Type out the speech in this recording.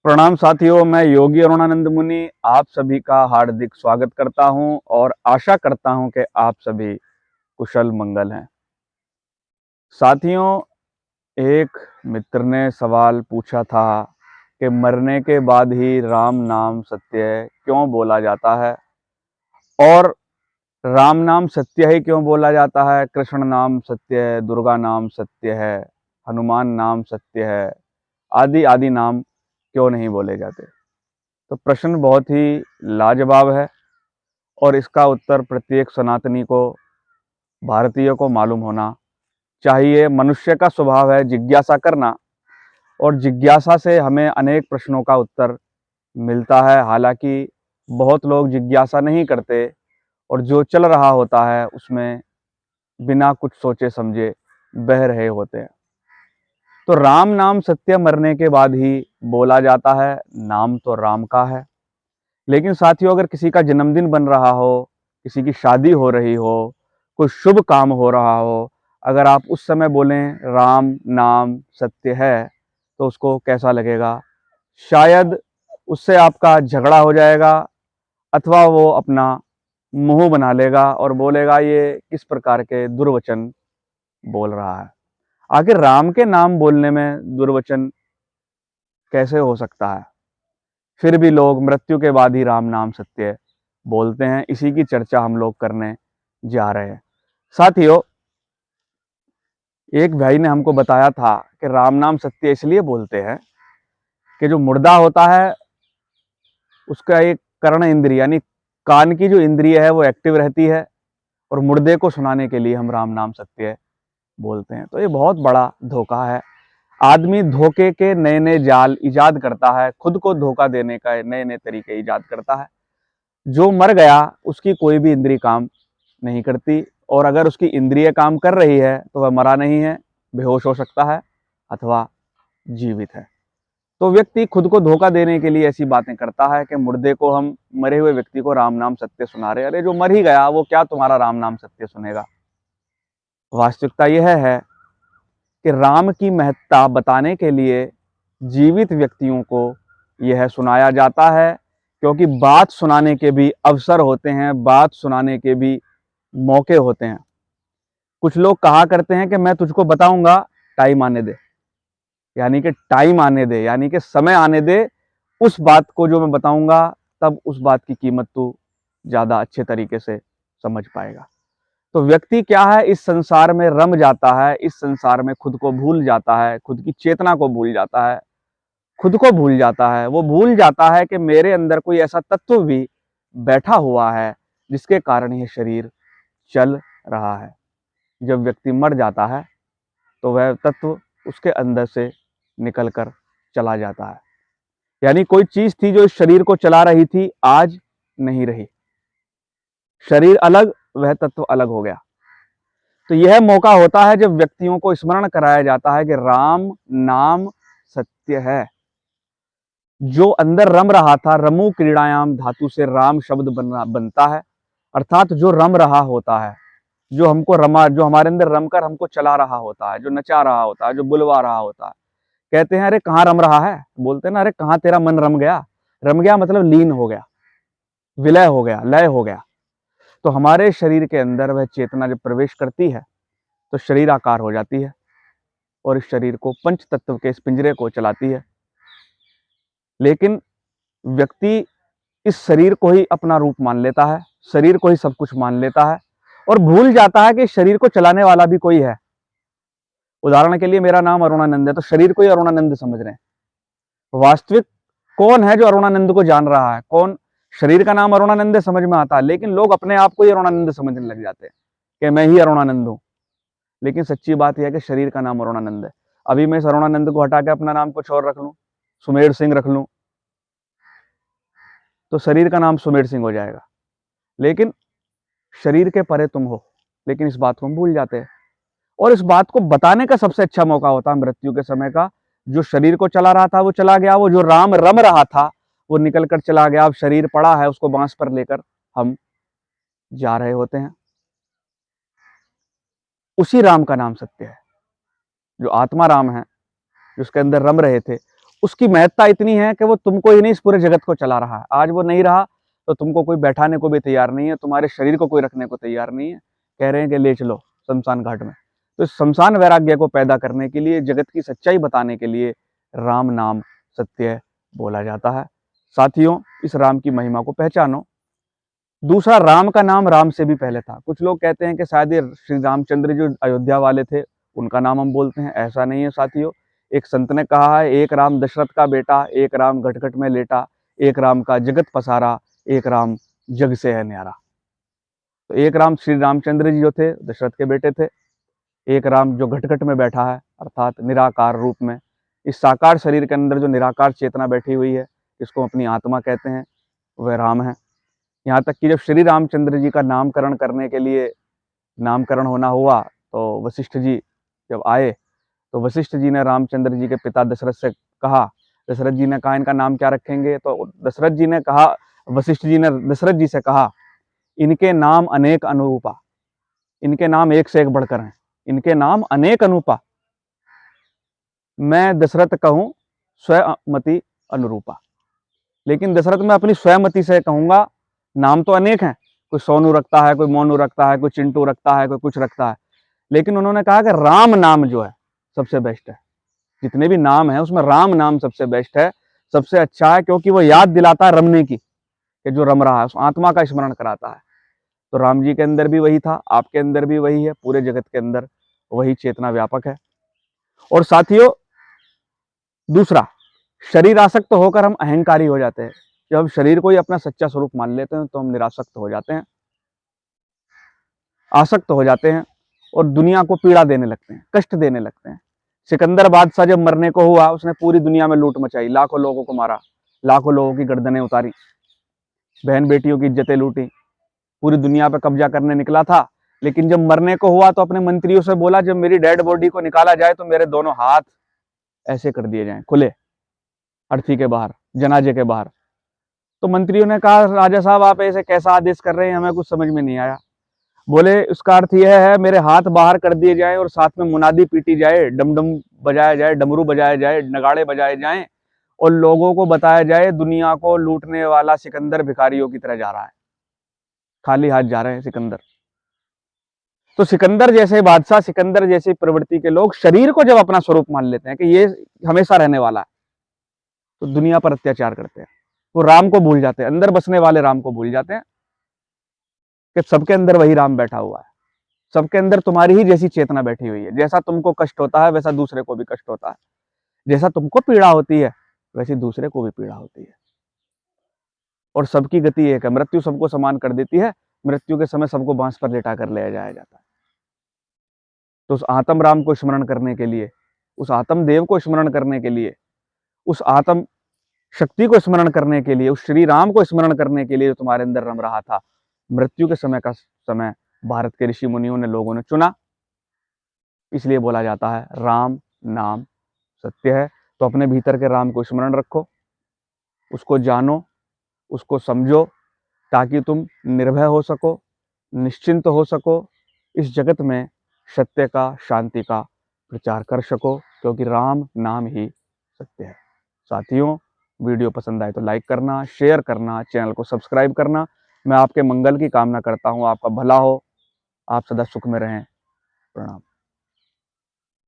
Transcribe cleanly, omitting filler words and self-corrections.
प्रणाम साथियों, मैं योगी अरुणानंद मुनि आप सभी का हार्दिक स्वागत करता हूं और आशा करता हूं कि आप सभी कुशल मंगल हैं। साथियों, एक मित्र ने सवाल पूछा था कि मरने के बाद ही राम नाम सत्य क्यों बोला जाता है और राम नाम सत्य ही क्यों बोला जाता है, कृष्ण नाम सत्य है, दुर्गा नाम सत्य है, हनुमान नाम सत्य है, आदि आदि नाम क्यों नहीं बोले जाते। तो प्रश्न बहुत ही लाजवाब है और इसका उत्तर प्रत्येक सनातनी को, भारतीय को मालूम होना चाहिए। मनुष्य का स्वभाव है जिज्ञासा करना और जिज्ञासा से हमें अनेक प्रश्नों का उत्तर मिलता है। हालांकि बहुत लोग जिज्ञासा नहीं करते और जो चल रहा होता है उसमें बिना कुछ सोचे समझे बह रहे होते हैं। तो राम नाम सत्य मरने के बाद ही बोला जाता है। नाम तो राम का है, लेकिन साथियों, अगर किसी का जन्मदिन बन रहा हो, किसी की शादी हो रही हो, कोई शुभ काम हो रहा हो, अगर आप उस समय बोलें राम नाम सत्य है तो उसको कैसा लगेगा? शायद उससे आपका झगड़ा हो जाएगा अथवा वो अपना मुंह बना लेगा और बोलेगा ये किस प्रकार के दुर्वचन बोल रहा है। आखिर राम के नाम बोलने में दुर्वचन कैसे हो सकता है? फिर भी लोग मृत्यु के बाद ही राम नाम सत्य बोलते हैं। इसी की चर्चा हम लोग करने जा रहे हैं। साथियों, एक भाई ने हमको बताया था कि राम नाम सत्य इसलिए बोलते हैं कि जो मुर्दा होता है उसका एक कर्ण इंद्रिय यानी कान की जो इंद्रिय है वो एक्टिव रहती है और मुर्दे को सुनाने के लिए हम राम नाम सत्य बोलते हैं। तो ये बहुत बड़ा धोखा है। आदमी धोखे के नए नए जाल इजाद करता है, खुद को धोखा देने का नए नए तरीके इजाद करता है। जो मर गया उसकी कोई भी इंद्रिय काम नहीं करती, और अगर उसकी इंद्रिय काम कर रही है तो वह मरा नहीं है, बेहोश हो सकता है अथवा जीवित है। तो व्यक्ति खुद को धोखा देने के लिए ऐसी बातें करता है कि मुर्दे को हम, मरे हुए व्यक्ति को राम नाम सत्य सुना रहे। अरे जो मर ही गया वो क्या तुम्हारा राम नाम सत्य सुनेगा? वास्तविकता यह है कि राम की महत्ता बताने के लिए जीवित व्यक्तियों को यह सुनाया जाता है, क्योंकि बात सुनाने के भी अवसर होते हैं, बात सुनाने के भी मौके होते हैं। कुछ लोग कहा करते हैं कि मैं तुझको बताऊंगा, टाइम आने दे, यानी कि टाइम आने दे, यानी कि समय आने दे, उस बात को जो मैं बताऊंगा तब उस बात की कीमत तू ज्यादा अच्छे तरीके से समझ पाएगा। तो व्यक्ति क्या है, इस संसार में रम जाता है, इस संसार में खुद को भूल जाता है, खुद की चेतना को भूल जाता है, खुद को भूल जाता है। वो भूल जाता है कि मेरे अंदर कोई ऐसा तत्व भी बैठा हुआ है जिसके कारण ये शरीर चल रहा है। जब व्यक्ति मर जाता है तो वह तत्व उसके अंदर से निकल कर चला जाता है, यानी कोई चीज थी जो इस शरीर को चला रही थी, आज नहीं रही। शरीर अलग, वह तत्व अलग हो गया। तो यह मौका होता है जब व्यक्तियों को स्मरण कराया जाता है कि राम नाम सत्य है। जो अंदर रम रहा था, रमु क्रीड़ायाम धातु से राम शब्द बनता है, अर्थात जो रम रहा होता है, जो हमको रमा, जो हमारे अंदर रम कर हमको चला रहा होता है, जो नचा रहा होता है, जो बुलवा रहा होता है। कहते हैं अरे कहाँ रम रहा है, बोलते हैं ना अरे कहाँ तेरा मन रम गया। रम गया मतलब लीन हो गया, विलय हो गया, लय हो गया। तो हमारे शरीर के अंदर वह चेतना जब प्रवेश करती है तो शरीर आकार हो जाती है और इस शरीर को, पंच तत्व के इस पिंजरे को चलाती है। लेकिन व्यक्ति इस शरीर को ही अपना रूप मान लेता है, शरीर को ही सब कुछ मान लेता है और भूल जाता है कि शरीर को चलाने वाला भी कोई है। उदाहरण के लिए मेरा नाम अरुणानंद है तो शरीर को ही अरुणानंद समझ रहे हैं। वास्तविक कौन है जो अरुणानंद को जान रहा है? कौन? शरीर का नाम अरुणानंद समझ में आता है, लेकिन लोग अपने आप को ही अरुणानंद समझने लग जाते हैं कि मैं ही अरुणानंद हूं। लेकिन सच्ची बात यह है कि शरीर का नाम अरुणानंद है। अभी मैं इस अरुणानंद को हटा के अपना नाम कुछ और रख लूं, सुमेर सिंह रख लूं, तो शरीर का नाम सुमेर सिंह हो जाएगा। लेकिन शरीर के परे तुम हो, लेकिन इस बात को हम भूल जाते हैं। और इस बात को बताने का सबसे अच्छा मौका होता है मृत्यु के समय का। जो शरीर को चला रहा था वो चला गया, वो जो राम रम रहा था वो निकल कर चला गया। अब शरीर पड़ा है, उसको बांस पर लेकर हम जा रहे होते हैं। उसी राम का नाम सत्य है। जो आत्मा राम है, जिसके अंदर रम रहे थे, उसकी महत्ता इतनी है कि वो तुमको ही नहीं इस पूरे जगत को चला रहा है। आज वो नहीं रहा तो तुमको कोई बैठाने को भी तैयार नहीं है, तुम्हारे शरीर को कोई रखने को तैयार नहीं है, कह रहे हैं कि ले चलो शमशान घाट में। तो इस शमशान वैराग्य को पैदा करने के लिए, जगत की सच्चाई बताने के लिए राम नाम सत्य बोला जाता है। साथियों, इस राम की महिमा को पहचानो। दूसरा, राम का नाम राम से भी पहले था। कुछ लोग कहते हैं कि शायद ये श्री रामचंद्र जो अयोध्या वाले थे उनका नाम हम बोलते हैं, ऐसा नहीं है साथियों। एक संत ने कहा है, एक राम दशरथ का बेटा, एक राम घट घट में लेटा, एक राम का जगत पसारा, एक राम जग से है न्यारा। तो एक राम श्री रामचंद्र जी जो थे दशरथ के बेटे थे, एक राम जो घट घट में बैठा है अर्थात निराकार रूप में, इस साकार शरीर के अंदर जो निराकार चेतना बैठी हुई है, इसको अपनी आत्मा कहते हैं, वह राम है। यहाँ तक कि जब श्री रामचंद्र जी का नामकरण करने के लिए नामकरण होना हुआ तो वशिष्ठ जी जब आए तो वशिष्ठ जी ने रामचंद्र जी के पिता दशरथ से कहा, दशरथ जी ने कहा इनका नाम क्या रखेंगे? तो दशरथ जी ने कहा, वशिष्ठ जी ने दशरथ जी से कहा, इनके नाम अनेक अनुरूपा, इनके नाम एक से एक बढ़कर हैं, इनके नाम अनेक अनुपा, मैं दशरथ कहूं स्वमति अनुरूपा। लेकिन दशरथ मैं अपनी स्वमति से कहूंगा, नाम तो अनेक हैं, कोई सोनू रखता है, कोई मोनू रखता है, कोई चिंटू रखता है, कोई कुछ रखता है, लेकिन उन्होंने कहा कि राम नाम जो है सबसे बेस्ट है। जितने भी नाम है उसमें राम नाम सबसे बेस्ट है, सबसे अच्छा है, क्योंकि वो याद दिलाता है रमने की, कि जो रम रहा है उस आत्मा का स्मरण कराता है। तो राम जी के अंदर भी वही था, आपके अंदर भी वही है, पूरे जगत के अंदर वही चेतना व्यापक है। और साथियों, दूसरा, शरीर आसक्त होकर हम अहंकारी हो जाते हैं। जब हम शरीर को ही अपना सच्चा स्वरूप मान लेते हैं तो हम निरासक्त हो जाते हैं, आसक्त हो जाते हैं और दुनिया को पीड़ा देने लगते हैं, कष्ट देने लगते हैं। सिकंदर बादशाह जब मरने को हुआ, उसने पूरी दुनिया में लूट मचाई, लाखों लोगों को मारा, लाखों लोगों की गर्दनें उतारी, बहन बेटियों की इज्जतें लूटी, पूरी दुनिया पर कब्जा करने निकला था। लेकिन जब मरने को हुआ तो अपने मंत्रियों से बोला, जब मेरी डेड बॉडी को निकाला जाए तो मेरे दोनों हाथ ऐसे कर दिए जाएं, खुले, अर्थी के बाहर, जनाजे के बाहर। तो मंत्रियों ने कहा, राजा साहब आप ऐसे कैसा आदेश कर रहे हैं, हमें कुछ समझ में नहीं आया। बोले, उसका अर्थ यह है, मेरे हाथ बाहर कर दिए जाएं और साथ में मुनादी पीटी जाए, डमडम बजाया जाए, डमरू बजाया जाए, नगाड़े बजाए जाएं और लोगों को बताया जाए दुनिया को लूटने वाला सिकंदर भिखारियों की तरह जा रहा है, खाली हाथ जा रहे हैं सिकंदर। तो सिकंदर जैसे बादशाह, सिकंदर जैसी प्रवृत्ति के लोग शरीर को जब अपना स्वरूप मान लेते हैं कि ये हमेशा रहने वाला है, तो दुनिया पर अत्याचार करते हैं। वो राम को भूल जाते हैं, अंदर बसने वाले राम को भूल जाते हैं कि सबके अंदर वही राम बैठा हुआ है, सबके अंदर तुम्हारी ही जैसी चेतना बैठी हुई है। जैसा तुमको कष्ट होता है वैसा दूसरे को भी कष्ट होता है, जैसा तुमको पीड़ा होती है वैसी दूसरे को भी पीड़ा होती है। और सबकी गति एक है, मृत्यु सबको समान कर देती है, मृत्यु के समय सबको बांस पर लेटा कर ले जाया जाता है। तो उस आत्म राम को स्मरण करने के लिए, उस आत्म देव को स्मरण करने के लिए, उस आत्म शक्ति को स्मरण करने के लिए, उस श्री राम को स्मरण करने के लिए जो तुम्हारे अंदर रम रहा था, मृत्यु के समय का समय भारत के ऋषि मुनियों ने, लोगों ने चुना। इसलिए बोला जाता है राम नाम सत्य है। तो अपने भीतर के राम को स्मरण रखो, उसको जानो, उसको समझो, ताकि तुम निर्भय हो सको, निश्चिंत हो सको, इस जगत में सत्य का, शांति का प्रचार कर सको, क्योंकि राम नाम ही सत्य है। साथियों, वीडियो पसंद आए तो लाइक करना, शेयर करना, चैनल को सब्सक्राइब करना। मैं आपके मंगल की कामना करता हूँ, आपका भला हो, आप सदा सुख में रहें। प्रणाम।